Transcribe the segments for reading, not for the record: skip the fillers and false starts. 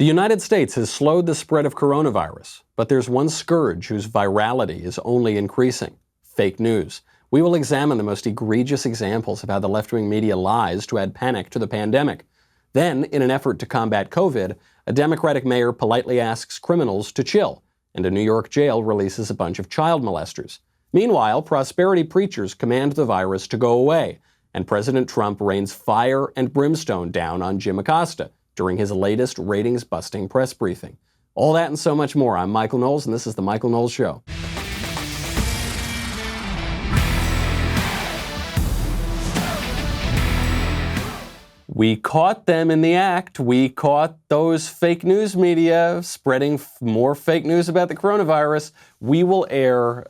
The United States has slowed the spread of coronavirus, but there's one scourge whose virality is only increasing: fake news. We will examine the most egregious examples of how the left-wing media lies to add panic to the pandemic. Then, in an effort to combat COVID, a Democratic mayor politely asks criminals to chill, and a New York jail releases a bunch of child molesters. Meanwhile, prosperity preachers command the virus to go away, and President Trump rains fire and brimstone down on Jim Acosta during his latest ratings-busting press briefing. All that and so much more. I'm Michael Knowles, and this is The Michael Knowles Show. We caught them in the act. We caught those fake news media spreading more fake news about the coronavirus. We will air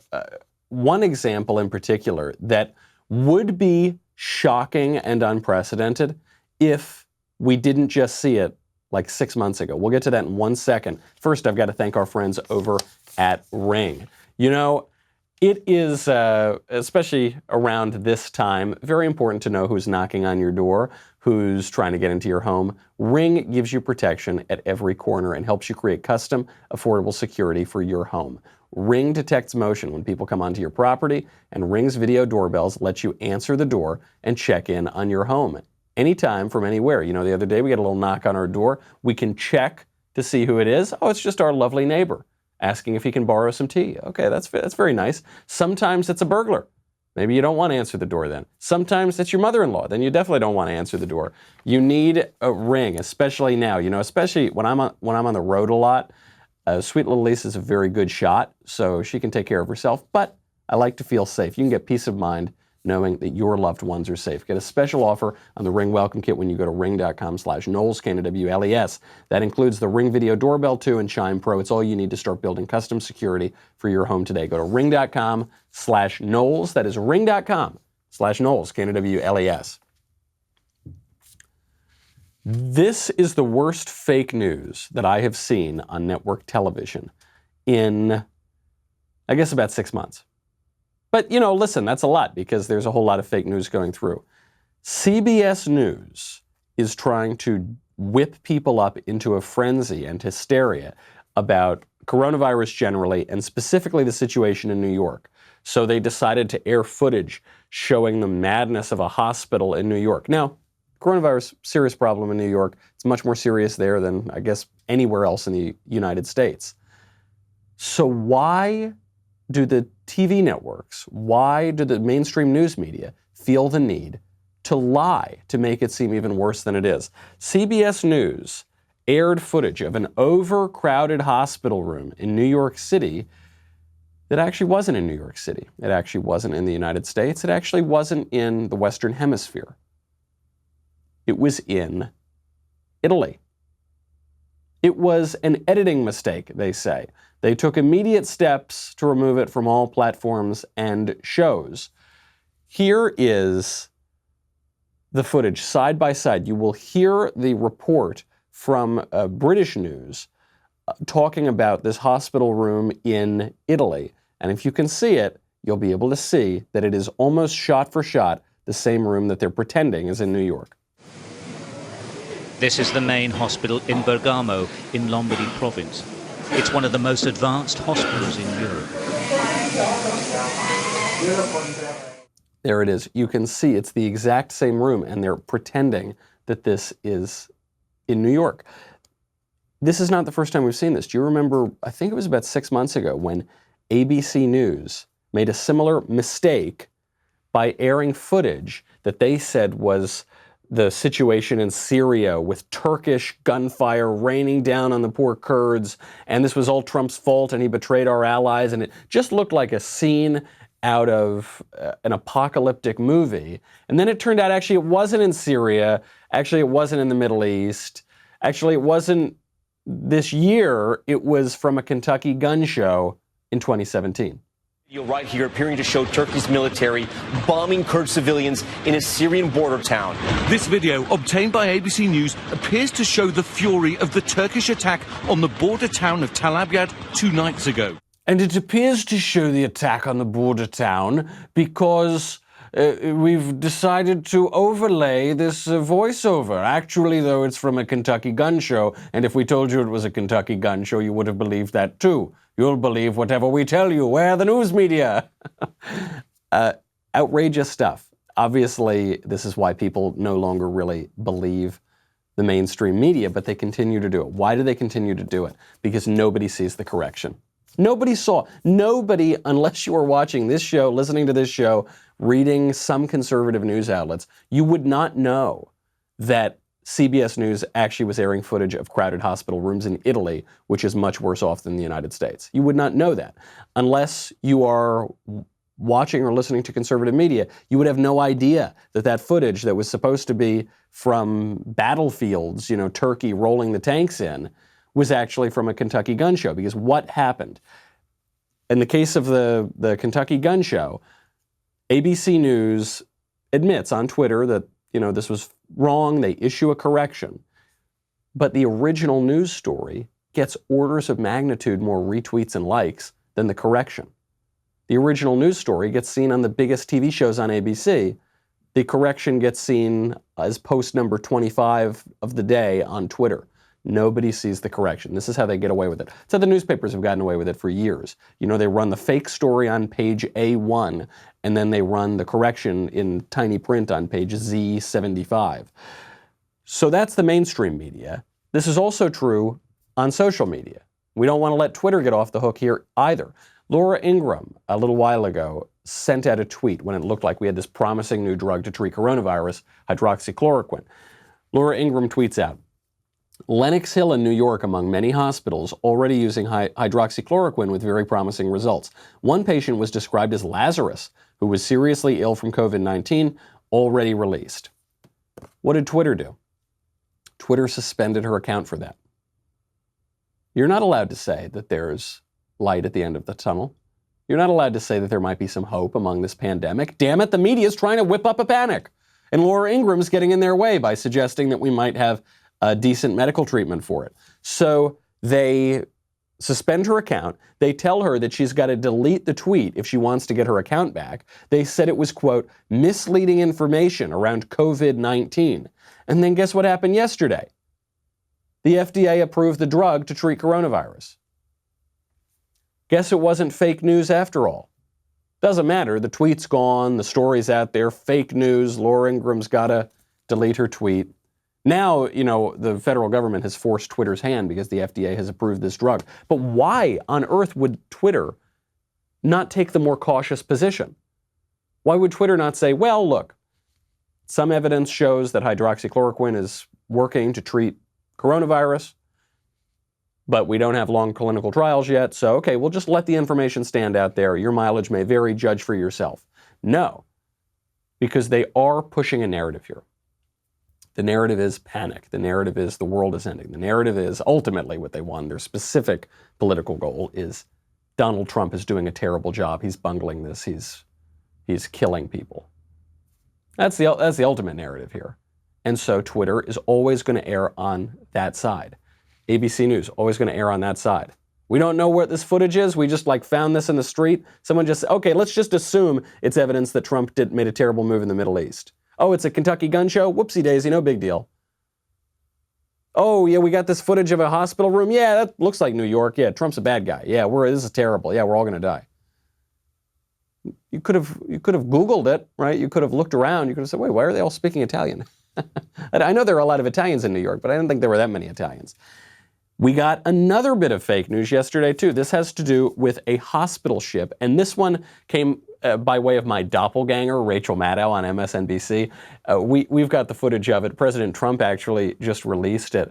one example in particular that would be shocking and unprecedented if we didn't just see it like 6 months ago. We'll get to that in 1 second. First, I've got to thank our friends over at Ring. You know, it is, especially around this time, very important to know who's knocking on your door, who's trying to get into your home. Ring gives you protection at every corner and helps you create custom, affordable security for your home. Ring detects motion when people come onto your property, and Ring's video doorbells let you answer the door and check in on your home anytime from anywhere. You know, the other day we got a little knock on our door. We can check to see who it is. Oh, it's just our lovely neighbor asking if he can borrow some tea. Okay, that's very nice. Sometimes it's a burglar. Maybe you don't want to answer the door then. Sometimes it's your mother-in-law. Then you definitely don't want to answer the door. You need a Ring, especially now. You know, especially when I'm on the road a lot. Sweet little Lisa is a very good shot, so she can take care of herself. But I like to feel safe. You can get peace of mind knowing that your loved ones are safe. Get a special offer on the Ring Welcome Kit when you go to ring.com/Knowles, K-N-O-W-L-E-S. That includes the Ring Video Doorbell 2 and Chime Pro. It's all you need to start building custom security for your home today. Go to ring.com/Knowles. That is ring.com/Knowles, K-N-O-W-L-E-S. This is the worst fake news that I have seen on network television in, I guess, about 6 months. But, you know, listen, that's a lot because there's a whole lot of fake news going through. CBS News is trying to whip people up into a frenzy and hysteria about coronavirus generally and specifically the situation in New York. So they decided to air footage showing the madness of a hospital in New York. Now, coronavirus, serious problem in New York. It's much more serious there than, I guess, anywhere else in the United States. So why do the TV networks, why do the mainstream news media feel the need to lie to make it seem even worse than it is? CBS News aired footage of an overcrowded hospital room in New York City that actually wasn't in New York City. It actually wasn't in the United States. It actually wasn't in the Western Hemisphere. It was in Italy. It was an editing mistake, they say. They took immediate steps to remove it from all platforms and shows. Here is the footage side by side. You will hear the report from British news talking about this hospital room in Italy. And if you can see it, you'll be able to see that it is almost shot for shot the same room that they're pretending is in New York. This is the main hospital in Bergamo in Lombardy province. It's one of the most advanced hospitals in Europe. There it is. You can see it's the exact same room, and they're pretending that this is in New York. This is not the first time we've seen this. Do you remember, I think it was about 6 months ago, when ABC News made a similar mistake by airing footage that they said was the situation in Syria with Turkish gunfire raining down on the poor Kurds, and this was all Trump's fault and he betrayed our allies, and it just looked like a scene out of an apocalyptic movie. And then it turned out actually it wasn't in Syria, actually it wasn't in the Middle East, actually it wasn't this year, it was from a Kentucky gun show in 2017. You're right here appearing to show Turkey's military bombing Kurd civilians in a Syrian border town. This video, obtained by ABC News, appears to show the fury of the Turkish attack on the border town of Tal Abyad 2 nights ago. And it appears to show the attack on the border town because we've decided to overlay this voiceover. Actually, though, it's from a Kentucky gun show, and if we told you it was a Kentucky gun show, you would have believed that too. You'll believe whatever we tell you. We're the news media. Outrageous stuff. Obviously, this is why people no longer really believe the mainstream media, but they continue to do it. Why do they continue to do it? Because nobody sees the correction. Nobody, unless you are watching this show, listening to this show, reading some conservative news outlets, you would not know that CBS News actually was airing footage of crowded hospital rooms in Italy, which is much worse off than the United States. You would not know that. Unless you are watching or listening to conservative media, you would have no idea that that footage that was supposed to be from battlefields, Turkey rolling the tanks in, was actually from a Kentucky gun show. Because what happened? In the case of the Kentucky gun show, ABC News admits on Twitter that, this was wrong. They issue a correction. But the original news story gets orders of magnitude more retweets and likes than the correction. The original news story gets seen on the biggest TV shows on ABC. The correction gets seen as post number 25 of the day on Twitter. Nobody sees the correction. This is how they get away with it. It's how the newspapers have gotten away with it for years. They run the fake story on page A1, and then they run the correction in tiny print on page Z75. So that's the mainstream media. This is also true on social media. We don't want to let Twitter get off the hook here either. Laura Ingraham, a little while ago, sent out a tweet when it looked like we had this promising new drug to treat coronavirus, hydroxychloroquine. Laura Ingraham tweets out, Lenox Hill in New York, among many hospitals, already using hydroxychloroquine with very promising results. One patient was described as Lazarus, who was seriously ill from COVID-19, already released. What did Twitter do? Twitter suspended her account for that. You're not allowed to say that there's light at the end of the tunnel. You're not allowed to say that there might be some hope among this pandemic. Damn it, the media is trying to whip up a panic. And Laura Ingraham's getting in their way by suggesting that we might have a decent medical treatment for it. So they suspend her account. They tell her that she's got to delete the tweet if she wants to get her account back. They said it was, quote, misleading information around COVID-19. And then guess what happened yesterday? The FDA approved the drug to treat coronavirus. Guess it wasn't fake news after all. Doesn't matter. The tweet's gone. The story's out there. Fake news. Laura Ingraham's got to delete her tweet. Now, the federal government has forced Twitter's hand because the FDA has approved this drug. But why on earth would Twitter not take the more cautious position? Why would Twitter not say, well, look, some evidence shows that hydroxychloroquine is working to treat coronavirus, but we don't have long clinical trials yet, so okay, we'll just let the information stand out there. Your mileage may vary, judge for yourself. No, because they are pushing a narrative here. The narrative is panic. The narrative is the world is ending. The narrative is ultimately what they want. Their specific political goal is Donald Trump is doing a terrible job. He's bungling this. He's killing people. That's the ultimate narrative here. And so Twitter is always going to err on that side. ABC News, always going to err on that side. We don't know what this footage is. We just found this in the street. Someone just said, okay, let's just assume it's evidence that Trump made a terrible move in the Middle East. Oh, it's a Kentucky gun show? Whoopsie daisy, no big deal. Oh, yeah, we got this footage of a hospital room. Yeah, that looks like New York. Yeah, Trump's a bad guy. Yeah, this is terrible. Yeah, we're all going to die. You could have Googled it, right? You could have looked around. You could have said, wait, why are they all speaking Italian? I know there are a lot of Italians in New York, but I didn't think there were that many Italians. We got another bit of fake news yesterday, too. This has to do with a hospital ship, and this one came by way of my doppelganger, Rachel Maddow on MSNBC. We've got the footage of it. President Trump actually just released it.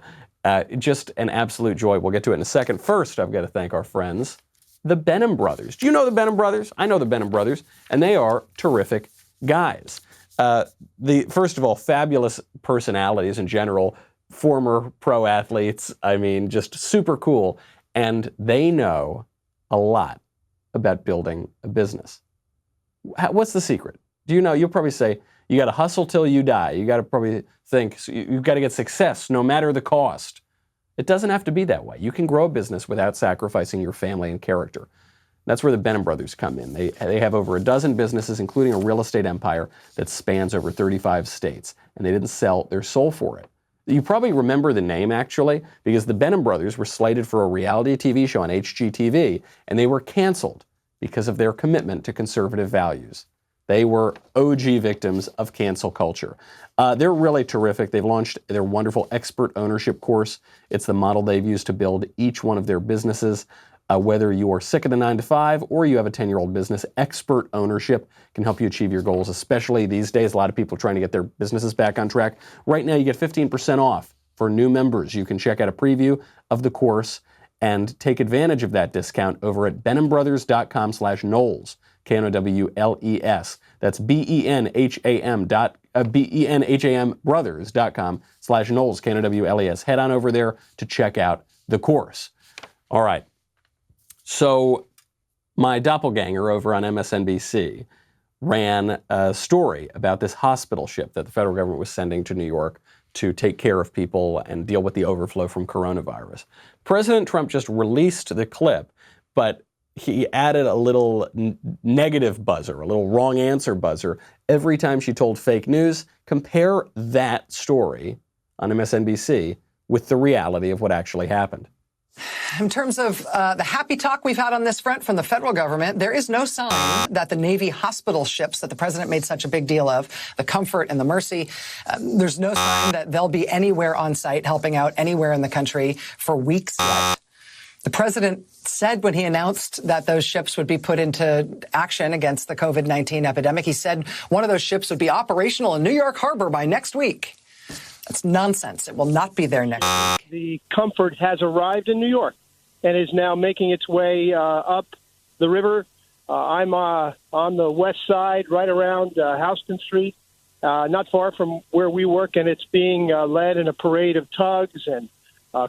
Just an absolute joy. We'll get to it in a second. First, I've got to thank our friends, the Benham brothers. Do you know the Benham brothers? I know the Benham brothers, and they are terrific guys. First of all, fabulous personalities in general, former pro athletes, just super cool. And they know a lot about building a business. What's the secret? Do you know? You'll probably say, you got to hustle till you die. You got to probably think, you've got to get success no matter the cost. It doesn't have to be that way. You can grow a business without sacrificing your family and character. That's where the Benham brothers come in. They have over a dozen businesses, including a real estate empire that spans over 35 states, and they didn't sell their soul for it. You probably remember the name, actually, because the Benham brothers were slated for a reality TV show on HGTV, and they were canceled because of their commitment to conservative values. They were OG victims of cancel culture. They're really terrific. They've launched their wonderful expert ownership course. It's the model they've used to build each one of their businesses. Whether you are sick of the 9-to-5 or you have a 10-year-old business, expert ownership can help you achieve your goals, especially these days. A lot of people are trying to get their businesses back on track. Right now, you get 15% off for new members. You can check out a preview of the course and take advantage of that discount over at benhambrothers.com/Knowles, Knowles. That's BENHAM brothers.com/Knowles, Knowles. Head on over there to check out the course. All right. So my doppelganger over on MSNBC ran a story about this hospital ship that the federal government was sending to New York to take care of people and deal with the overflow from coronavirus. President Trump just released the clip, but he added a little negative buzzer, a little wrong answer buzzer, every time she told fake news. Compare that story on MSNBC with the reality of what actually happened. In terms of the happy talk we've had on this front from the federal government, there is no sign that the Navy hospital ships that the president made such a big deal of, the Comfort and the Mercy, there's no sign that they'll be anywhere on site helping out anywhere in the country for weeks yet. The president said when he announced that those ships would be put into action against the COVID-19 epidemic, he said one of those ships would be operational in New York Harbor by next week. That's nonsense. It will not be there next week. The Comfort has arrived in New York and is now making its way up the river. I'm on the west side, right around Houston Street, not far from where we work, and it's being led in a parade of tugs and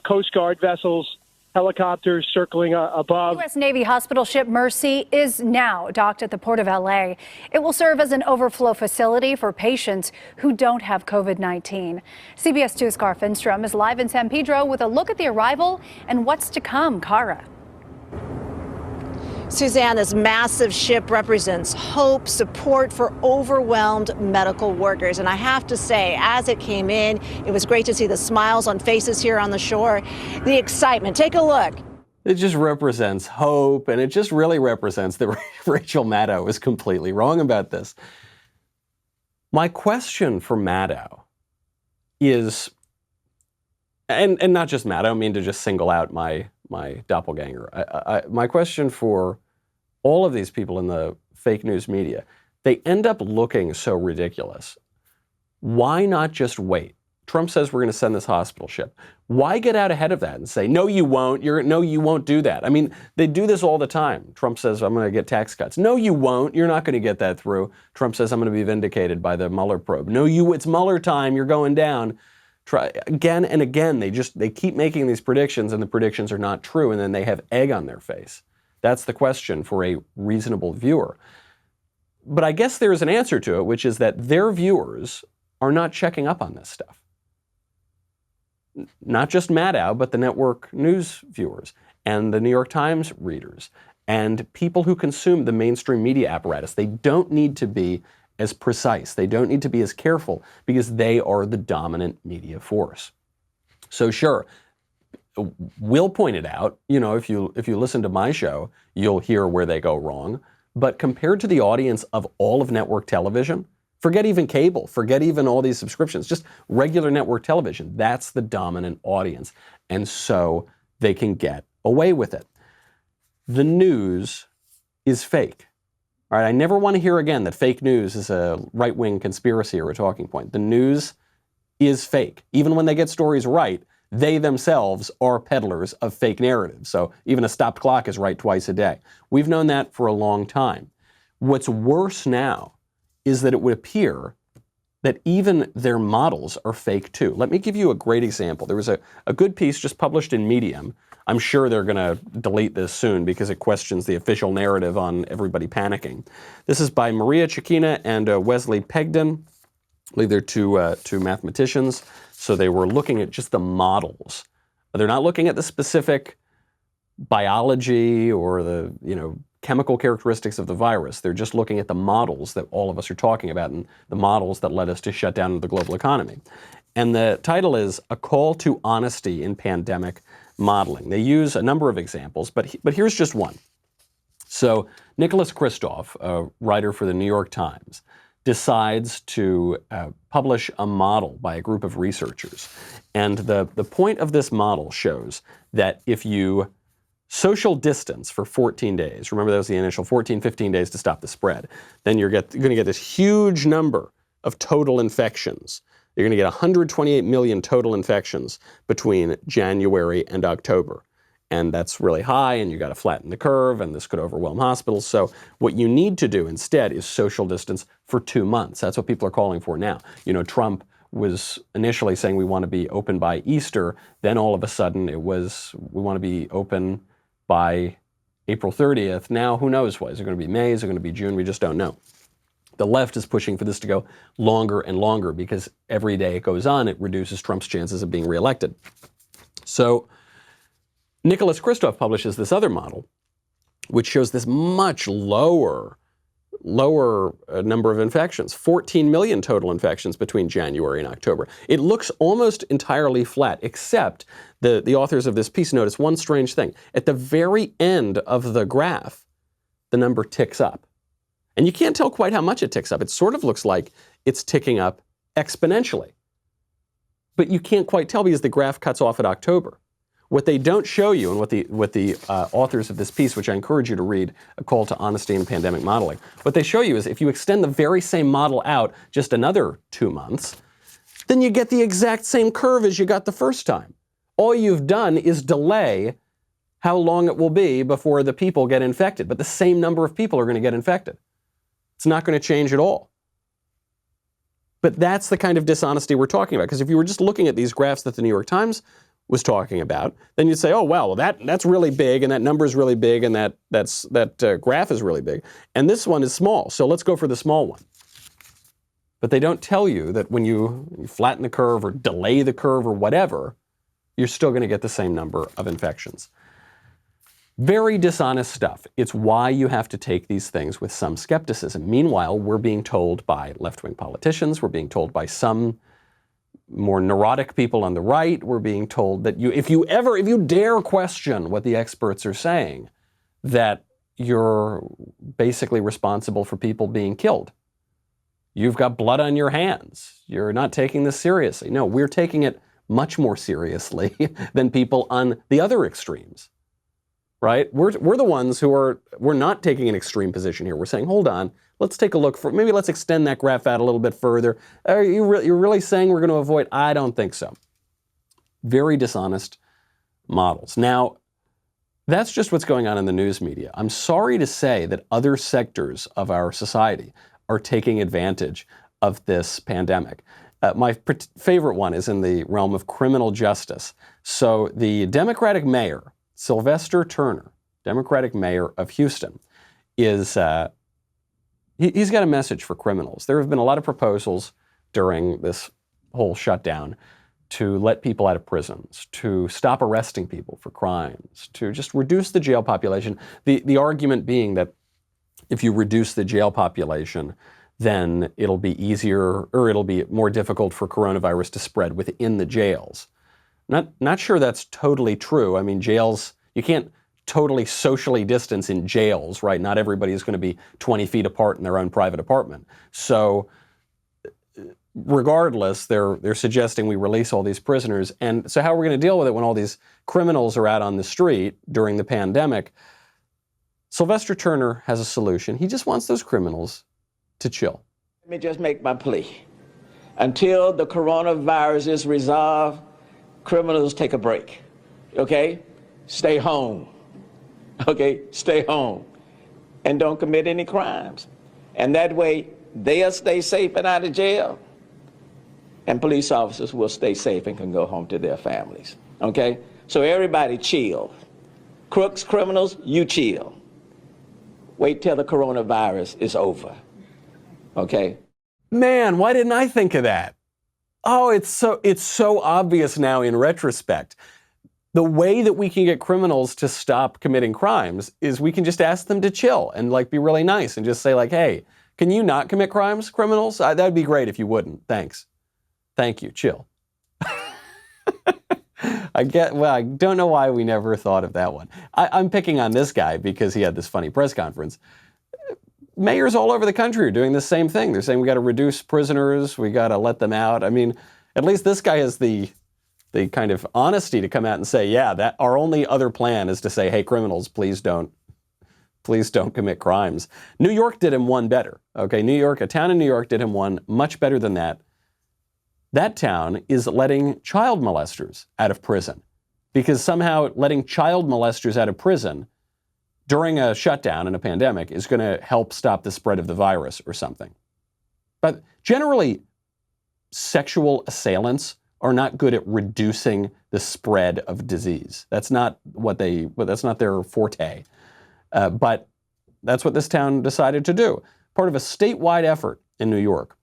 Coast Guard vessels, helicopters circling above. U.S. Navy hospital ship Mercy is now docked at the Port of L.A. It will serve as an overflow facility for patients who don't have COVID-19. CBS 2's Cara Finstrom is live in San Pedro with a look at the arrival and what's to come. Cara. Suzanne, this massive ship represents hope, support for overwhelmed medical workers. And I have to say, as it came in, it was great to see the smiles on faces here on the shore, the excitement. Take a look. It just represents hope, and it just really represents that Rachel Maddow is completely wrong about this. My question for Maddow is, and not just Maddow, I mean to just single out my doppelganger. My question for all of these people in the fake news media, they end up looking so ridiculous. Why not just wait? Trump says we're going to send this hospital ship. Why get out ahead of that and say, no, you won't. No, you won't do that. I mean, they do this all the time. Trump says, I'm going to get tax cuts. No, you won't. You're not going to get that through. Trump says, I'm going to be vindicated by the Mueller probe. No, it's Mueller time. You're going down. Try again and again. They keep making these predictions, and the predictions are not true, and then they have egg on their face. That's the question for a reasonable viewer. But I guess there is an answer to it, which is that their viewers are not checking up on this stuff. Not just Maddow, but the network news viewers and the New York Times readers and people who consume the mainstream media apparatus. They don't need to be as precise. They don't need to be as careful because they are the dominant media force. So sure, we'll point it out. You know, if you listen to my show, you'll hear where they go wrong. But compared to the audience of all of network television, forget even cable, forget even all these subscriptions, just regular network television, that's the dominant audience. And so they can get away with it. The news is fake. All right, I never want to hear again that fake news is a right-wing conspiracy or a talking point. The news is fake. Even when they get stories right, they themselves are peddlers of fake narratives. So even a stopped clock is right twice a day. We've known that for a long time. What's worse now is that it would appear that even their models are fake too. Let me give you a great example. There was a good piece just published in Medium. I'm sure they're going to delete this soon because it questions the official narrative on everybody panicking. This is by Maria Chikina and Wesley Pegden. I believe they're two mathematicians. So they were looking at just the models. They're not looking at the specific biology or the chemical characteristics of the virus. They're just looking at the models that all of us are talking about and the models that led us to shut down the global economy. And the title is A Call to Honesty in Pandemic Modeling. They use a number of examples, but here's just one. So Nicholas Kristof, a writer for the New York Times, decides to publish a model by a group of researchers. And the point of this model shows that if you social distance for 14 days, remember that was the initial 14, 15 days to stop the spread, then you're going to get this huge number of total infections. You're going to get 128 million total infections between January and October. And that's really high, and you got to flatten the curve, and this could overwhelm hospitals. So what you need to do instead is social distance for 2 months. That's what people are calling for now. You know, Trump was initially saying we want to be open by Easter. Then all of a sudden it was we want to be open by April 30th. Now, who knows what? Is it going to be May? Is it going to be June? We just don't know. The left is pushing for this to go longer and longer because every day it goes on, it reduces Trump's chances of being reelected. So Nicholas Kristof publishes this other model, which shows this much lower number of infections, 14 million total infections between January and October. It looks almost entirely flat, except the authors of this piece notice one strange thing. At the very end of the graph, the number ticks up. And you can't tell quite how much it ticks up. It sort of looks like it's ticking up exponentially. But you can't quite tell because the graph cuts off at October. What they don't show you, and what the authors of this piece, which I encourage you to read, A Call to Honesty in Pandemic Modeling, what they show you is if you extend the very same model out just another 2 months, then you get the exact same curve as you got the first time. All you've done is delay how long it will be before the people get infected, but the same number of people are going to get infected. It's not going to change at all. But that's the kind of dishonesty we're talking about, because if you were just looking at these graphs that the New York Times was talking about, then you'd say, oh, well, that's really big, and that number is really big, and that graph is really big. And this one is small, so let's go for the small one. But they don't tell you that when you flatten the curve or delay the curve or whatever, you're still going to get the same number of infections. Very dishonest stuff. It's why you have to take these things with some skepticism. Meanwhile, we're being told by left-wing politicians, we're being told by some more neurotic people on the right, we're being told that if you dare question what the experts are saying, that you're basically responsible for people being killed. You've got blood on your hands. You're not taking this seriously. No, we're taking it much more seriously than people on the other extremes. Right? We're the ones we're not taking an extreme position here. We're saying, hold on, let's take a look maybe let's extend that graph out a little bit further. You're really saying we're going to avoid? I don't think so. Very dishonest models. Now, that's just what's going on in the news media. I'm sorry to say that other sectors of our society are taking advantage of this pandemic. My favorite one is in the realm of criminal justice. So the Democratic mayor, Sylvester Turner, Democratic mayor of Houston, he's got a message for criminals. There have been a lot of proposals during this whole shutdown to let people out of prisons, to stop arresting people for crimes, to just reduce the jail population. The argument being that if you reduce the jail population, then it'll be easier, or it'll be more difficult for coronavirus to spread within the jails. Not sure that's totally true. I mean, jails, you can't totally socially distance in jails, right? Not everybody is going to be 20 feet apart in their own private apartment. So regardless, they're suggesting we release all these prisoners. And so how are we going to deal with it when all these criminals are out on the street during the pandemic? Sylvester Turner has a solution. He just wants those criminals to chill. Let me just make my plea. Until the coronavirus is resolved, criminals take a break, okay? Stay home, okay? Stay home and don't commit any crimes. And that way, they'll stay safe and out of jail, and police officers will stay safe and can go home to their families, okay? So everybody chill. Crooks, criminals, you chill. Wait till the coronavirus is over, okay? Man, why didn't I think of that? Oh, it's so obvious now in retrospect. The way that we can get criminals to stop committing crimes is we can just ask them to chill and like be really nice and just say like, hey, can you not commit crimes, criminals? That'd be great if you wouldn't. Thanks. Thank you. Chill. I don't know why we never thought of that one. I'm picking on this guy because he had this funny press conference. Mayors all over the country are doing the same thing. They're saying we got to reduce prisoners, we got to let them out. I mean, at least this guy has the kind of honesty to come out and say, yeah, that our only other plan is to say, hey, criminals, please don't commit crimes. New York did him one better. Okay, a town in New York did him one much better than that. That town is letting child molesters out of prison because somehow letting child molesters out of prison during a shutdown in a pandemic is going to help stop the spread of the virus or something. But generally, sexual assailants are not good at reducing the spread of disease. That's not their forte. But that's what this town decided to do. Part of a statewide effort in New York.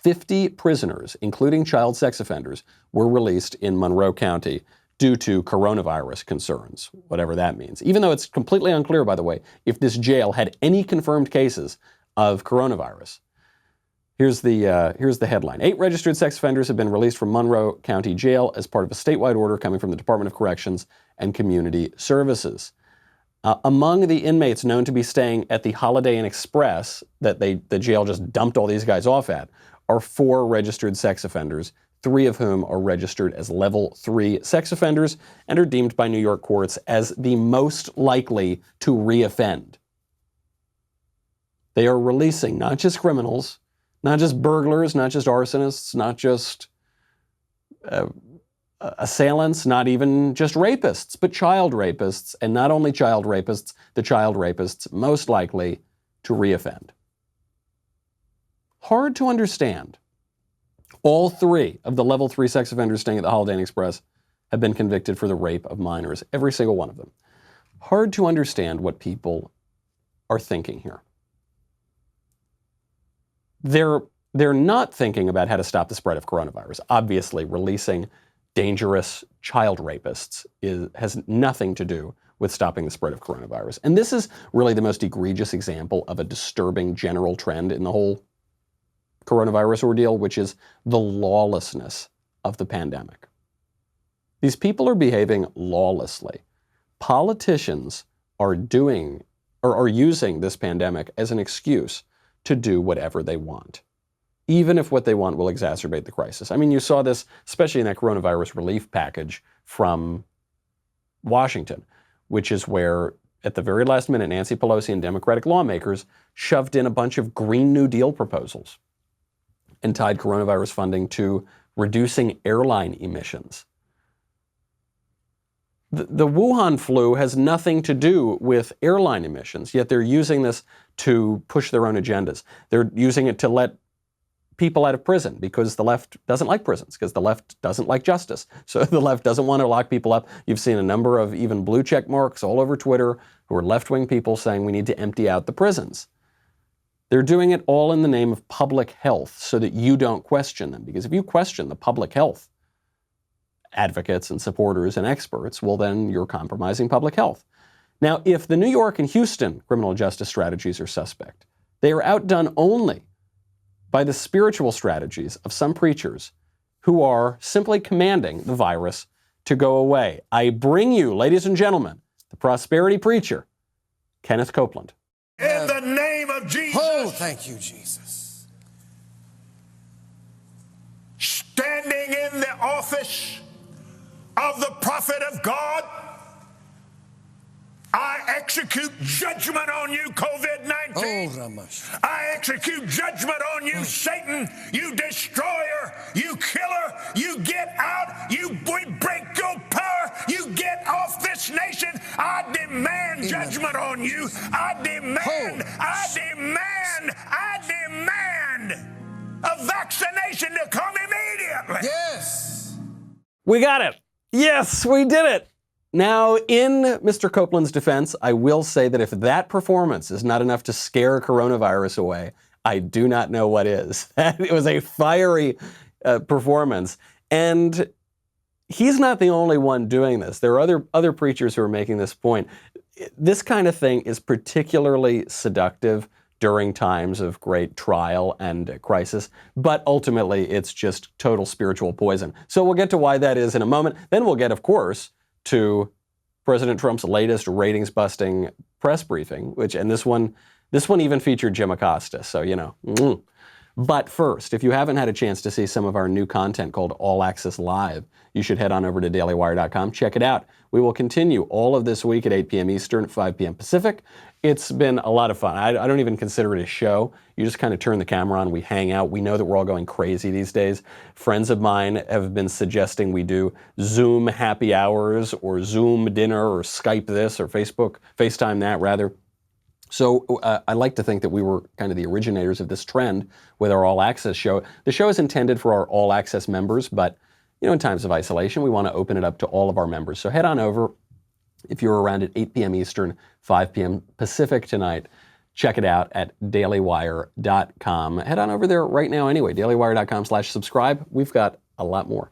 50 prisoners, including child sex offenders, were released in Monroe County due to coronavirus concerns, whatever that means. Even though it's completely unclear, by the way, if this jail had any confirmed cases of coronavirus. Here's the headline. 8 registered sex offenders have been released from Monroe County Jail as part of a statewide order coming from the Department of Corrections and Community Services. Among the inmates known to be staying at the Holiday Inn Express that the jail just dumped all these guys off at are 4 registered sex offenders, 3 of whom are registered as level 3 sex offenders and are deemed by New York courts as the most likely to reoffend. They are releasing not just criminals, not just burglars, not just arsonists, not just assailants, not even just rapists, but child rapists, and not only child rapists, the child rapists most likely to reoffend. Hard to understand. All 3 of the level 3 sex offenders staying at the Holiday Inn Express have been convicted for the rape of minors, every single one of them. Hard to understand what people are thinking here. They're not thinking about how to stop the spread of coronavirus. Obviously, releasing dangerous child rapists has nothing to do with stopping the spread of coronavirus. And this is really the most egregious example of a disturbing general trend in the whole coronavirus ordeal, which is the lawlessness of the pandemic. These people are behaving lawlessly. Politicians are using this pandemic as an excuse to do whatever they want, even if what they want will exacerbate the crisis. I mean, you saw this, especially in that coronavirus relief package from Washington, which is where, at the very last minute, Nancy Pelosi and Democratic lawmakers shoved in a bunch of Green New Deal proposals and tied coronavirus funding to reducing airline emissions. The Wuhan flu has nothing to do with airline emissions, yet they're using this to push their own agendas. They're using it to let people out of prison because the left doesn't like prisons, because the left doesn't like justice. So the left doesn't want to lock people up. You've seen a number of even blue check marks all over Twitter who are left-wing people saying we need to empty out the prisons. They're doing it all in the name of public health so that you don't question them. Because if you question the public health advocates and supporters and experts, well, then you're compromising public health. Now, if the New York and Houston criminal justice strategies are suspect, they are outdone only by the spiritual strategies of some preachers who are simply commanding the virus to go away. I bring you, ladies and gentlemen, the prosperity preacher, Kenneth Copeland. In the name of Jesus. Oh, thank you, Jesus. Standing in the office of the prophet of God, I execute judgment on you, COVID-19. Oh, Ramash. I execute judgment on you, Satan, you destroyer, you killer. You get out. We break your power. You get off this nation. I demand judgment on you. I demand a vaccination to come immediately. Yes. We got it. Yes, we did it. Now, in Mr. Copeland's defense, I will say that if that performance is not enough to scare coronavirus away, I do not know what is. It was a fiery performance. And he's not the only one doing this. There are other preachers who are making this point. This kind of thing is particularly seductive during times of great trial and crisis, but ultimately it's just total spiritual poison. So we'll get to why that is in a moment. Then we'll get, of course, to President Trump's latest ratings-busting press briefing, and this one even featured Jim Acosta, so you know. But first, if you haven't had a chance to see some of our new content called All Access Live, you should head on over to dailywire.com. Check it out. We will continue all of this week at 8 p.m. Eastern, 5 p.m. Pacific. It's been a lot of fun. I don't even consider it a show. You just kind of turn the camera on, we hang out. We know that we're all going crazy these days. Friends of mine have been suggesting we do Zoom happy hours or Zoom dinner or Skype this or FaceTime that rather. So I like to think that we were kind of the originators of this trend with our All Access show. The show is intended for our All Access members, but you know, in times of isolation, we want to open it up to all of our members. So head on over. If you're around at 8 p.m. Eastern, 5 p.m. Pacific tonight, check it out at dailywire.com. Head on over there right now anyway, dailywire.com/subscribe. We've got a lot more.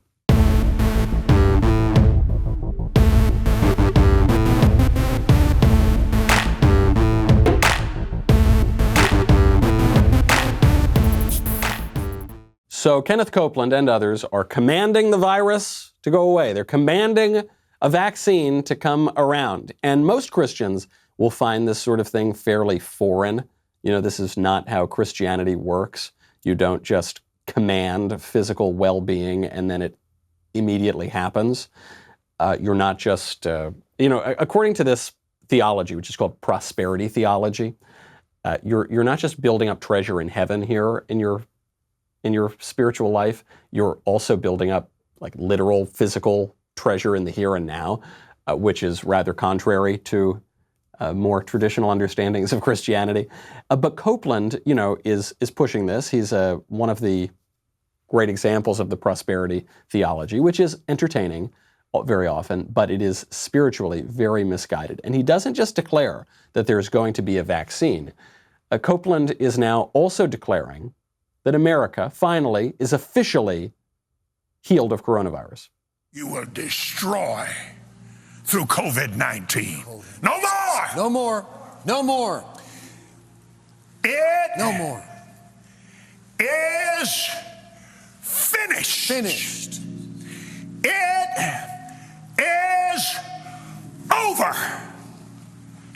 So Kenneth Copeland and others are commanding the virus to go away. They're commanding a vaccine to come around. And most Christians will find this sort of thing fairly foreign. You know, this is not how Christianity works. You don't just command physical well-being and then it immediately happens. You're not just, according to this theology, which is called prosperity theology, you're not just building up treasure in heaven here in your spiritual life, you're also building up like literal physical treasure in the here and now, which is rather contrary to more traditional understandings of Christianity. But Copeland, is pushing this. He's one of the great examples of the prosperity theology, which is entertaining very often, but it is spiritually very misguided. And he doesn't just declare that there's going to be a vaccine. Copeland is now also declaring that America finally is officially healed of coronavirus. You will destroy through COVID-19. No more! No more. No more. No more. Is finished. Finished. It is over.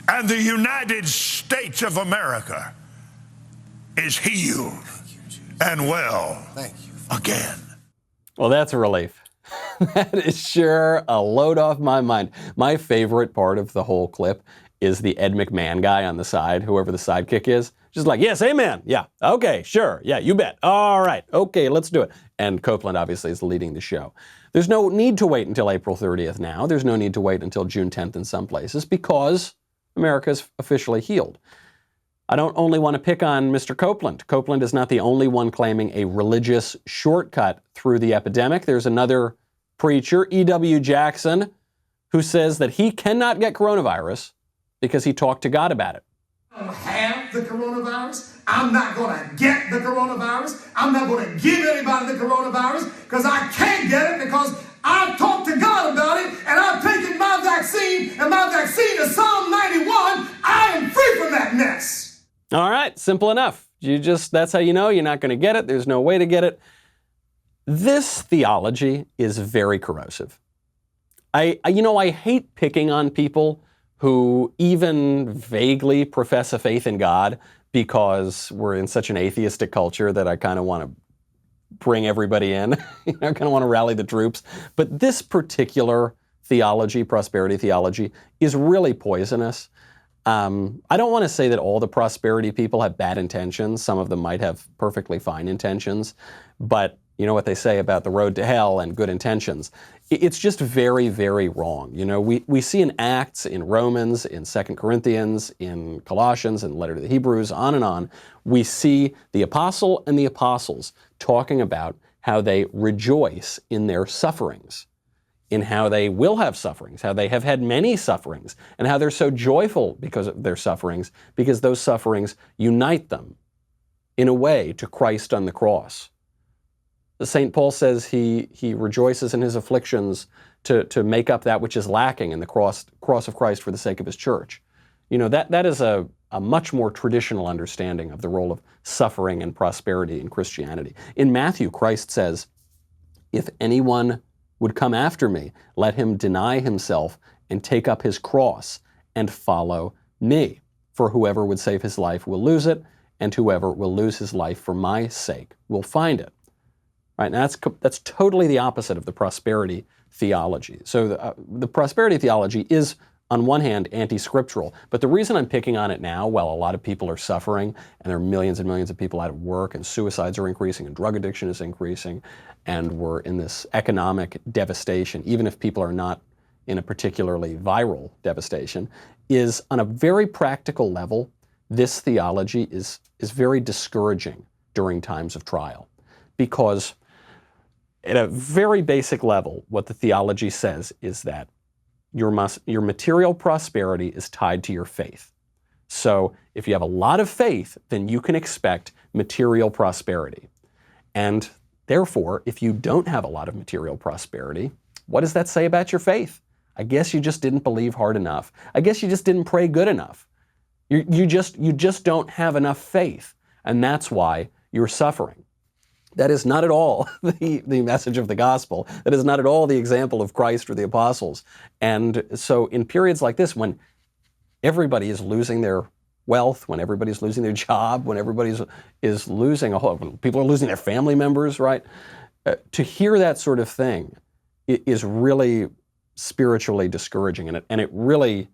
And the United States of America is healed and well again. Well, that's a relief. That is sure a load off my mind. My favorite part of the whole clip is the Ed McMahon guy on the side, whoever the sidekick is. Just like, yes, amen. Yeah, okay, sure. Yeah, you bet. All right, okay, let's do it. And Copeland obviously is leading the show. There's no need to wait until April 30th now. There's no need to wait until June 10th in some places because America is officially healed. I don't only want to pick on Mr. Copeland. Copeland is not the only one claiming a religious shortcut through the epidemic. There's another preacher, E.W. Jackson, who says that he cannot get coronavirus because he talked to God about it. I don't have the coronavirus. I'm not going to get the coronavirus. I'm not going to give anybody the coronavirus because I can't get it because I've talked to God about it and I've taken my vaccine and my vaccine is Psalm 91. I am free from that mess. All right, simple enough. That's how you know you're not going to get it. There's no way to get it. This theology is very corrosive. I hate picking on people who even vaguely profess a faith in God because we're in such an atheistic culture that I kind of want to bring everybody in. I kind of want to rally the troops. But this particular theology, prosperity theology, is really poisonous. I don't want to say that all the prosperity people have bad intentions. Some of them might have perfectly fine intentions. But you know what they say about the road to hell and good intentions. It's just very, very wrong. We see in Acts, in Romans, in 2 Corinthians, in Colossians, in the letter to the Hebrews, on and on, we see the apostle and the apostles talking about how they rejoice in their sufferings, in how they will have sufferings, how they have had many sufferings, and how they're so joyful because of their sufferings, because those sufferings unite them in a way to Christ on the cross. St. Paul says he rejoices in his afflictions to make up that which is lacking in the cross of Christ for the sake of his church. You know, that is a much more traditional understanding of the role of suffering and prosperity in Christianity. In Matthew, Christ says, if anyone would come after me, let him deny himself and take up his cross and follow me. For whoever would save his life will lose it, and whoever will lose his life for my sake will find it. Right? Now that's totally the opposite of the prosperity theology. So the prosperity theology is, on one hand, anti-scriptural. But the reason I'm picking on it now, while a lot of people are suffering, and there are millions and millions of people out of work, and suicides are increasing, and drug addiction is increasing, and we're in this economic devastation, even if people are not in a particularly viral devastation, is on a very practical level, this theology is very discouraging during times of trial. Because at a very basic level, what the theology says is that your material prosperity is tied to your faith. So if you have a lot of faith, then you can expect material prosperity. And therefore, if you don't have a lot of material prosperity, what does that say about your faith? I guess you just didn't believe hard enough. I guess you just didn't pray good enough. You just don't have enough faith, and that's why you're suffering. That is not at all the message of the gospel. That is not at all the example of Christ or the apostles. And so in periods like this, when everybody is losing their wealth, when everybody's losing their job, when everybody is losing when people are losing their family members, right? To hear that sort of thing is really spiritually discouraging, and it really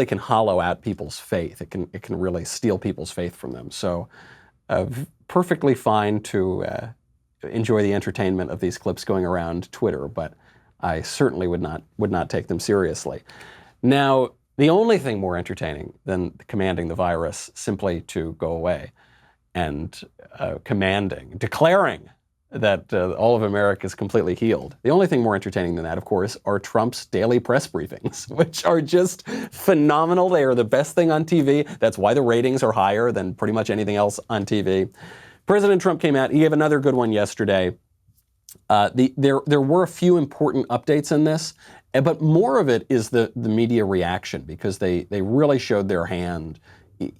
can hollow out people's faith. It can really steal people's faith from them. So perfectly fine to enjoy the entertainment of these clips going around Twitter, but I certainly would not take them seriously. Now, the only thing more entertaining than commanding the virus simply to go away and declaring that all of America is completely healed. The only thing more entertaining than that, of course, are Trump's daily press briefings, which are just phenomenal. They are the best thing on TV. That's why the ratings are higher than pretty much anything else on TV. President Trump came out. He gave another good one yesterday. There were a few important updates in this, but more of it is the media reaction, because they really showed their hand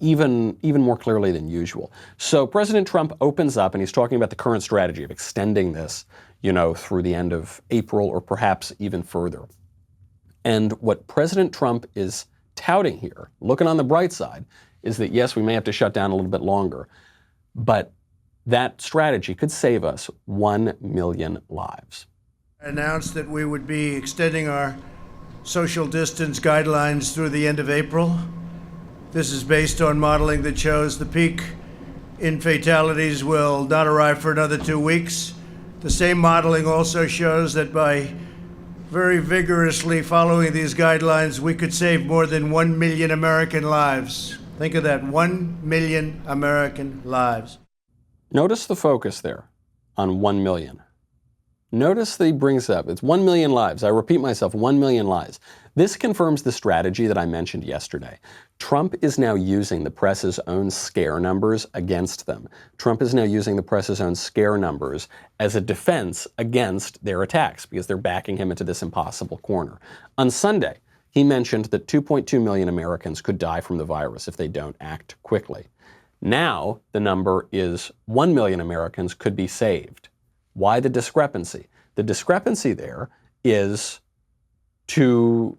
even more clearly than usual. So President Trump opens up, and he's talking about the current strategy of extending this, through the end of April or perhaps even further. And what President Trump is touting here, looking on the bright side, is that yes, we may have to shut down a little bit longer, but that strategy could save us 1 million lives. I announced that we would be extending our social distance guidelines through the end of April. This is based on modeling that shows the peak in fatalities will not arrive for another 2 weeks. The same modeling also shows that by very vigorously following these guidelines, we could save more than 1 million American lives. Think of that, 1 million American lives. Notice the focus there on 1 million. Notice that he brings up, it's 1 million lives. I repeat myself, 1 million lives. This confirms the strategy that I mentioned yesterday. Trump is now using the press's own scare numbers against them. Trump is now using the press's own scare numbers as a defense against their attacks, because they're backing him into this impossible corner. On Sunday, he mentioned that 2.2 million Americans could die from the virus if they don't act quickly. Now, the number is 1 million Americans could be saved. Why the discrepancy? The discrepancy there is to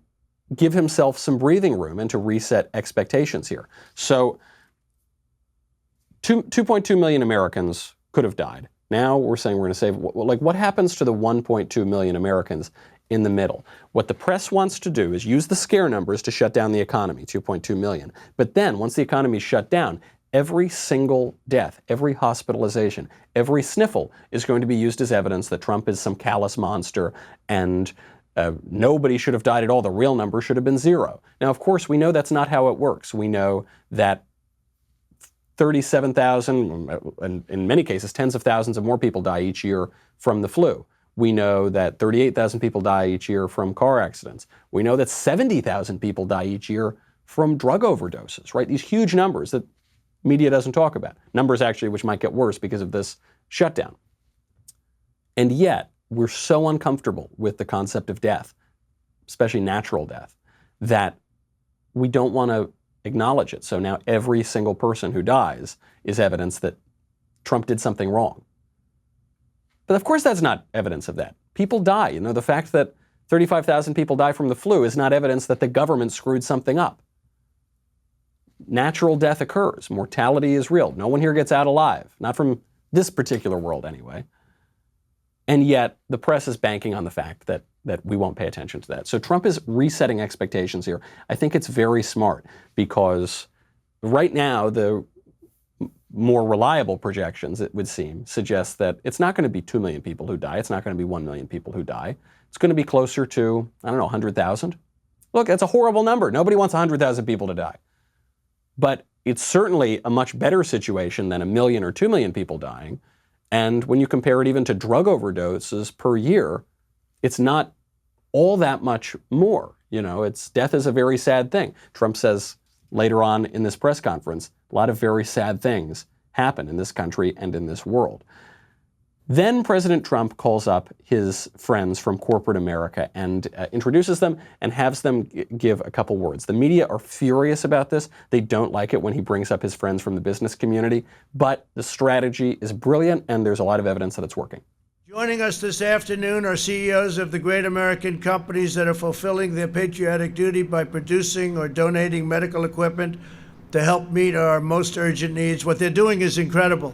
give himself some breathing room and to reset expectations here. So 2.2 million Americans could have died. Now we're saying we're going to save, what happens to the 1.2 million Americans in the middle? What the press wants to do is use the scare numbers to shut down the economy, 2.2 million. But then once the economy is shut down, every single death, every hospitalization, every sniffle is going to be used as evidence that Trump is some callous monster and nobody should have died at all. The real number should have been 0. Now, of course, we know that's not how it works. We know that 37,000, and in many cases, tens of thousands of more people die each year from the flu. We know that 38,000 people die each year from car accidents. We know that 70,000 people die each year from drug overdoses, right? These huge numbers that media doesn't talk about. Numbers actually which might get worse because of this shutdown. And yet, we're so uncomfortable with the concept of death, especially natural death, that we don't want to acknowledge it. So now every single person who dies is evidence that Trump did something wrong. But of course that's not evidence of that. People die. You know, the fact that 35,000 people die from the flu is not evidence that the government screwed something up. Natural death occurs. Mortality is real. No one here gets out alive. Not from this particular world anyway. And yet the press is banking on the fact that we won't pay attention to that. So Trump is resetting expectations here. I think it's very smart because right now the more reliable projections, it would seem, suggest that it's not going to be 2 million people who die. It's not going to be 1 million people who die. It's going to be closer to, 100,000. Look, that's a horrible number. Nobody wants 100,000 people to die. But it's certainly a much better situation than 1 million or 2 million people dying. And when you compare it even to drug overdoses per year, it's not all that much more. You know, death is a very sad thing. Trump says later on in this press conference, a lot of very sad things happen in this country and in this world. Then President Trump calls up his friends from corporate America and introduces them and has them give a couple words. The media are furious about this. They don't like it when he brings up his friends from the business community, but the strategy is brilliant and there's a lot of evidence that it's working. Joining us this afternoon are CEOs of the great American companies that are fulfilling their patriotic duty by producing or donating medical equipment to help meet our most urgent needs. What they're doing is incredible.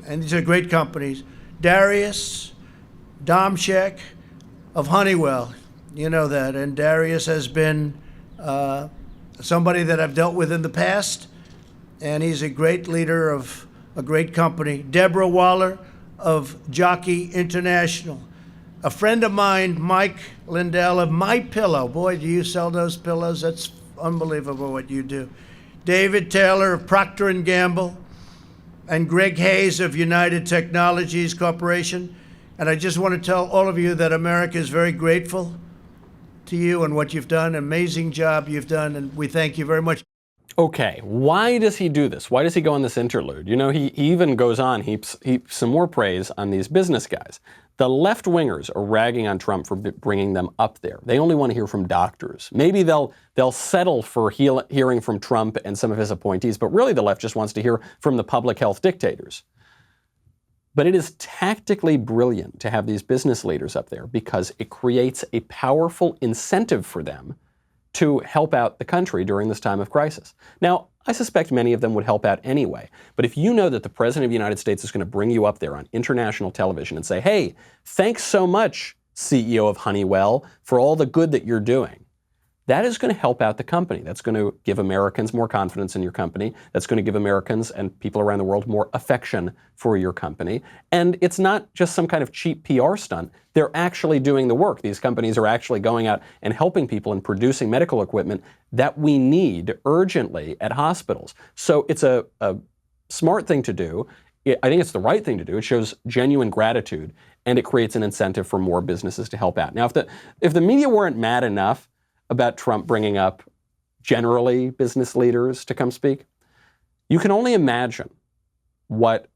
And these are great companies. Darius Domchek of Honeywell, you know that. And Darius has been somebody that I've dealt with in the past, and he's a great leader of a great company. Deborah Waller of Jockey International. A friend of mine, Mike Lindell of My Pillow. Boy, do you sell those pillows? That's unbelievable what you do. David Taylor of Procter & Gamble. And Greg Hayes of United Technologies Corporation. And I just want to tell all of you that America is very grateful to you and what you've done. Amazing job you've done, and we thank you very much. Okay, why does he do this? Why does he go on this interlude? You know, he even goes on, heaps some more praise on these business guys. The left-wingers are ragging on Trump for bringing them up there. They only want to hear from doctors. Maybe they'll settle for hearing from Trump and some of his appointees, but really the left just wants to hear from the public health dictators. But it is tactically brilliant to have these business leaders up there because it creates a powerful incentive for them to help out the country during this time of crisis. Now, I suspect many of them would help out anyway. But if you know that the President of the United States is going to bring you up there on international television and say, hey, thanks so much, CEO of Honeywell, for all the good that you're doing, that is going to help out the company. That's going to give Americans more confidence in your company. That's going to give Americans and people around the world more affection for your company. And it's not just some kind of cheap PR stunt. They're actually doing the work. These companies are actually going out and helping people and producing medical equipment that we need urgently at hospitals. So it's a smart thing to do. I think it's the right thing to do. It shows genuine gratitude, and it creates an incentive for more businesses to help out. Now, if the media weren't mad enough about Trump bringing up generally business leaders to come speak, you can only imagine what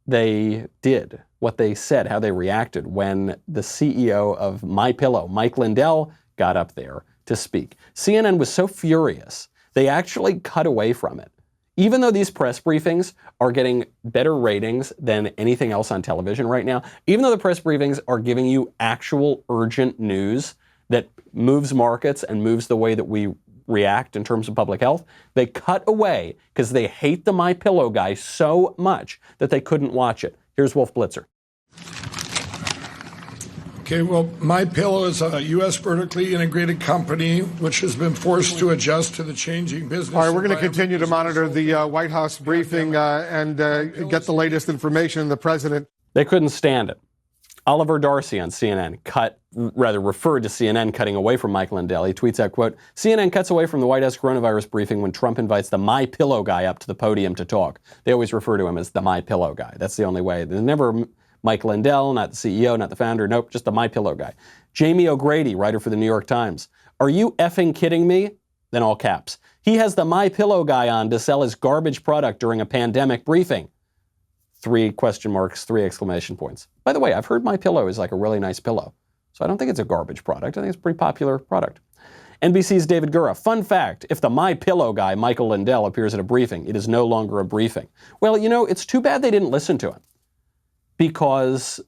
they did, what they said, how they reacted when the CEO of My Pillow, Mike Lindell, got up there to speak. CNN was so furious, they actually cut away from it. Even though these press briefings are getting better ratings than anything else on television right now, even though the press briefings are giving you actual urgent news that moves markets and moves the way that we react in terms of public health, they cut away because they hate the My Pillow guy so much that they couldn't watch it. Here's Wolf Blitzer. Okay, well, My Pillow is a U.S. vertically integrated company which has been forced to adjust to the changing business. All right, we're going to continue to monitor the White House briefing and get the latest information. The president. They couldn't stand it. Oliver Darcy on CNN referred to CNN cutting away from Mike Lindell. He tweets out, quote, CNN cuts away from the White House coronavirus briefing when Trump invites the My Pillow guy up to the podium to talk. They always refer to him as the My Pillow guy. That's the only way. There's never Mike Lindell, not the CEO, not the founder. Nope, just the My Pillow guy. Jamie O'Grady, writer for the New York Times. Are you effing kidding me? Then all caps. He has the My Pillow guy on to sell his garbage product during a pandemic briefing. 3 question marks, 3 exclamation points. By the way, I've heard MyPillow is like a really nice pillow. So I don't think it's a garbage product. I think it's a pretty popular product. NBC's David Gura. Fun fact, if the MyPillow guy, Michael Lindell, appears at a briefing, it is no longer a briefing. Well, you know, it's too bad they didn't listen to him. Because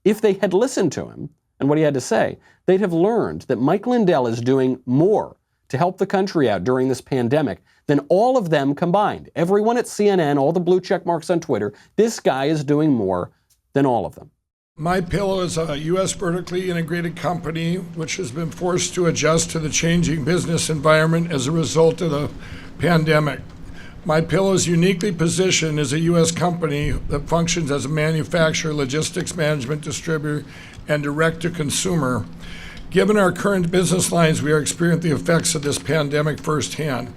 if they had listened to him and what he had to say, they'd have learned that Mike Lindell is doing more to help the country out during this pandemic than all of them combined. Everyone at CNN, all the blue check marks on Twitter, this guy is doing more than all of them. MyPillow is a U.S. vertically integrated company which has been forced to adjust to the changing business environment as a result of the pandemic. MyPillow is uniquely positioned as a U.S. company that functions as a manufacturer, logistics management distributor, and direct-to-consumer. Given our current business lines, we are experiencing the effects of this pandemic firsthand.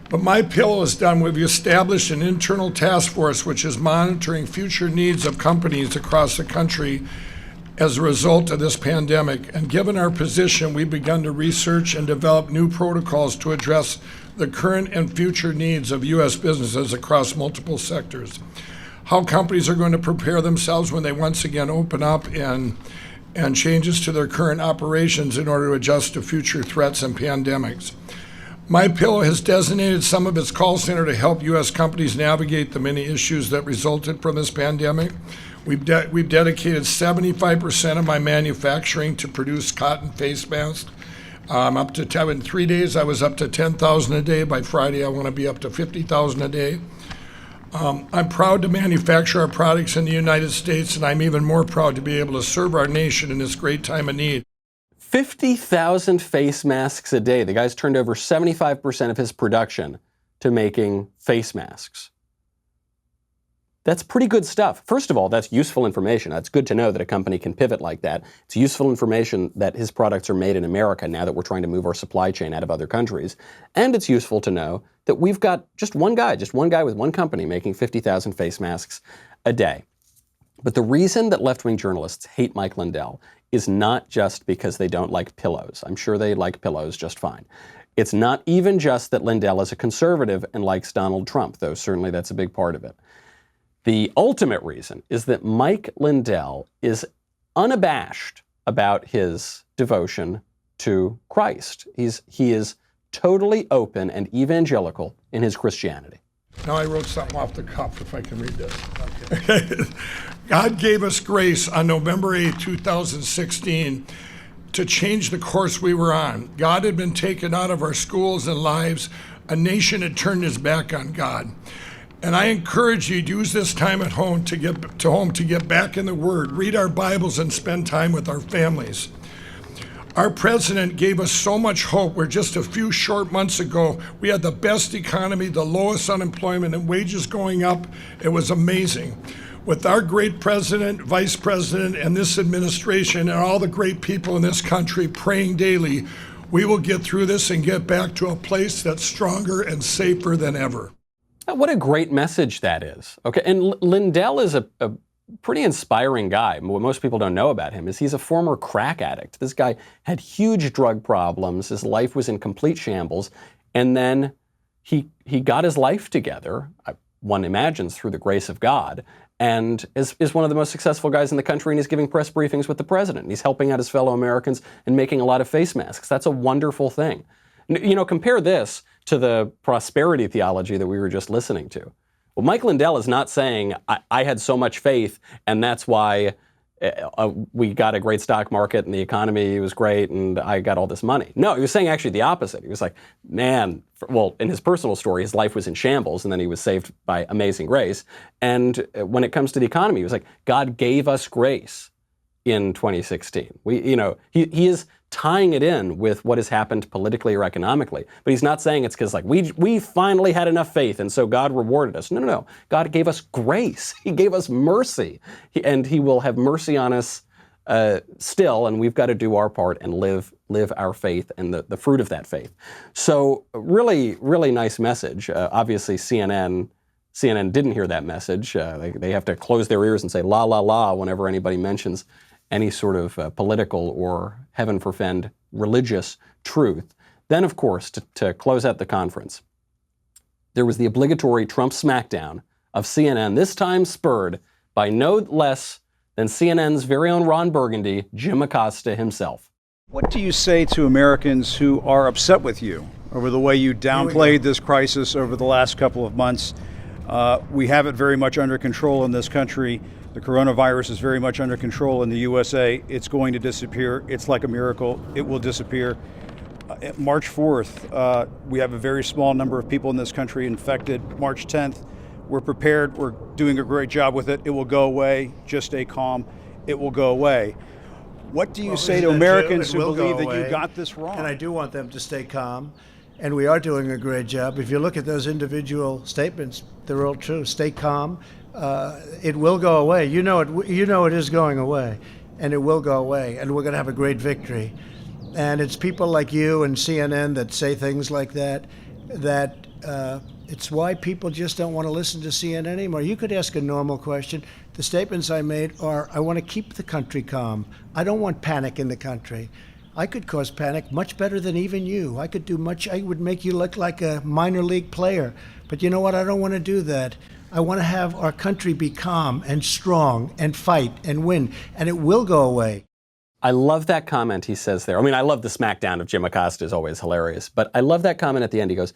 But MyPillow is done. We've established an internal task force which is monitoring future needs of companies across the country as a result of this pandemic. And given our position, we've begun to research and develop new protocols to address the current and future needs of U.S. businesses across multiple sectors. How companies are going to prepare themselves when they once again open up and changes to their current operations in order to adjust to future threats and pandemics. MyPillow has designated some of its call center to help U.S. companies navigate the many issues that resulted from this pandemic. We've dedicated 75% of my manufacturing to produce cotton face masks. In 3 days, I was up to 10,000 a day. By Friday, I want to be up to 50,000 a day. I'm proud to manufacture our products in the United States, and I'm even more proud to be able to serve our nation in this great time of need. 50,000 face masks a day. The guy's turned over 75% of his production to making face masks. That's pretty good stuff. First of all, that's useful information. That's good to know that a company can pivot like that. It's useful information that his products are made in America now that we're trying to move our supply chain out of other countries. And it's useful to know that we've got just one guy with one company making 50,000 face masks a day. But the reason that left-wing journalists hate Mike Lindell is not just because they don't like pillows. I'm sure they like pillows just fine. It's not even just that Lindell is a conservative and likes Donald Trump, though certainly that's a big part of it. The ultimate reason is that Mike Lindell is unabashed about his devotion to Christ. He is totally open and evangelical in his Christianity. Now I wrote something off the cuff, if I can read this. Okay. God gave us grace on November 8, 2016 to change the course we were on. God had been taken out of our schools and lives. A nation had turned its back on God. And I encourage you to use this time at home to get back in the Word, read our Bibles, and spend time with our families. Our president gave us so much hope where just a few short months ago, we had the best economy, the lowest unemployment, and wages going up. It was amazing. With our great president, vice president, and this administration, and all the great people in this country praying daily, we will get through this and get back to a place that's stronger and safer than ever. What a great message that is. Okay, and Lindell is a pretty inspiring guy. What most people don't know about him is he's a former crack addict. This guy had huge drug problems. His life was in complete shambles. And then he got his life together, one imagines through the grace of God, and is one of the most successful guys in the country, and he's giving press briefings with the president. And he's helping out his fellow Americans and making a lot of face masks. That's a wonderful thing. You know, compare this to the prosperity theology that we were just listening to. Well, Mike Lindell is not saying, I had so much faith, and that's why we got a great stock market and the economy was great and I got all this money. No, he was saying actually the opposite. He was like, man, well, in his personal story, his life was in shambles, and then he was saved by amazing grace. And when it comes to the economy, he was like, God gave us grace in 2016. He is tying it in with what has happened politically or economically, but he's not saying it's because like we finally had enough faith and so God rewarded us. No. God gave us grace. He gave us mercy, and He will have mercy on us still, and we've got to do our part and live our faith and the fruit of that faith. So really, really nice message. Obviously, CNN didn't hear that message. They have to close their ears and say la la la whenever anybody mentions any sort of political or, heaven forfend, religious truth. Then, of course, to close out the conference, there was the obligatory Trump smackdown of CNN, this time spurred by no less than CNN's very own Ron Burgundy, Jim Acosta himself. What do you say to Americans who are upset with you over the way you downplayed this crisis over the last couple of months? We have it very much under control in this country. The coronavirus is very much under control in the USA. It's going to disappear. It's like a miracle. It will disappear. March 4th, we have a very small number of people in this country infected. March 10th, we're prepared. We're doing a great job with it. It will go away. Just stay calm. It will go away. What do you say to Americans who believe that you got this wrong? And I do want them to stay calm. And we are doing a great job. If you look at those individual statements, they're all true. Stay calm. It will go away. You know it is going away, and it will go away, and we're going to have a great victory. And it's people like you and CNN that say things like that. It's why people just don't want to listen to CNN anymore. You could ask a normal question. The statements I made are, I want to keep the country calm. I don't want panic in the country. I could cause panic much better than even you. I would make you look like a minor league player. But you know what? I don't want to do that. I want to have our country be calm and strong and fight and win, and it will go away. I love that comment he says there. I mean, I love the smackdown of Jim Acosta is always hilarious, but I love that comment at the end. He goes,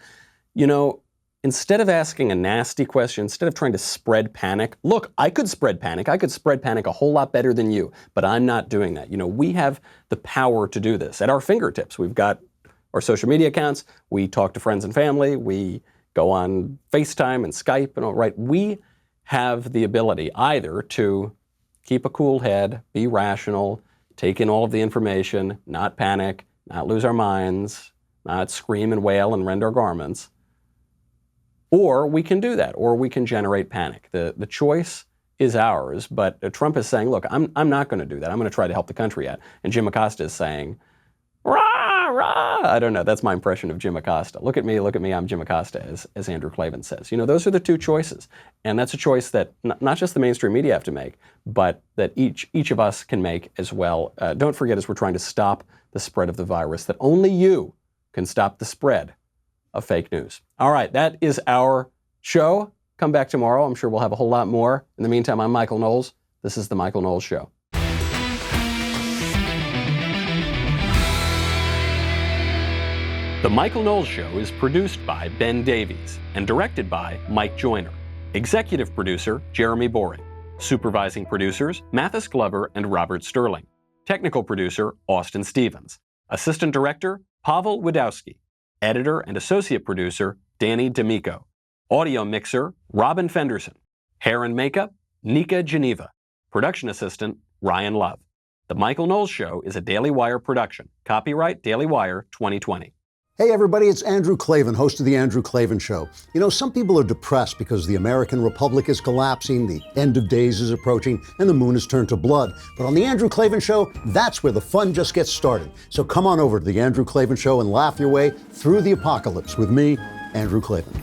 you know, instead of asking a nasty question, instead of trying to spread panic, look, I could spread panic. I could spread panic a whole lot better than you, but I'm not doing that. You know, we have the power to do this at our fingertips. We've got our social media accounts. We talk to friends and family. We go on FaceTime and Skype and all, right? We have the ability either to keep a cool head, be rational, take in all of the information, not panic, not lose our minds, not scream and wail and rend our garments, or we can do that, or we can generate panic. The choice is ours, but Trump is saying, look, I'm not going to do that. I'm going to try to help the country out. And Jim Acosta is saying, rah, rah. I don't know. That's my impression of Jim Acosta. Look at me, I'm Jim Acosta, as Andrew Klavan says. You know, those are the two choices. And that's a choice that not just the mainstream media have to make, but that each of us can make as well. Don't forget, as we're trying to stop the spread of the virus, that only you can stop the spread of fake news. All right, that is our show. Come back tomorrow. I'm sure we'll have a whole lot more. In the meantime, I'm Michael Knowles. This is The Michael Knowles Show. The Michael Knowles Show is produced by Ben Davies and directed by Mike Joyner. Executive producer, Jeremy Boring. Supervising producers, Mathis Glover and Robert Sterling. Technical producer, Austin Stevens. Assistant director, Pavel Wadowski. Editor and associate producer, Danny D'Amico. Audio mixer, Robin Fenderson. Hair and makeup, Nika Geneva. Production assistant, Ryan Love. The Michael Knowles Show is a Daily Wire production. Copyright Daily Wire 2020. Hey everybody, it's Andrew Klavan, host of The Andrew Klavan Show. You know, some people are depressed because the American Republic is collapsing, the end of days is approaching, and the moon has turned to blood. But on The Andrew Klavan Show, that's where the fun just gets started. So come on over to The Andrew Klavan Show and laugh your way through the apocalypse with me, Andrew Klavan.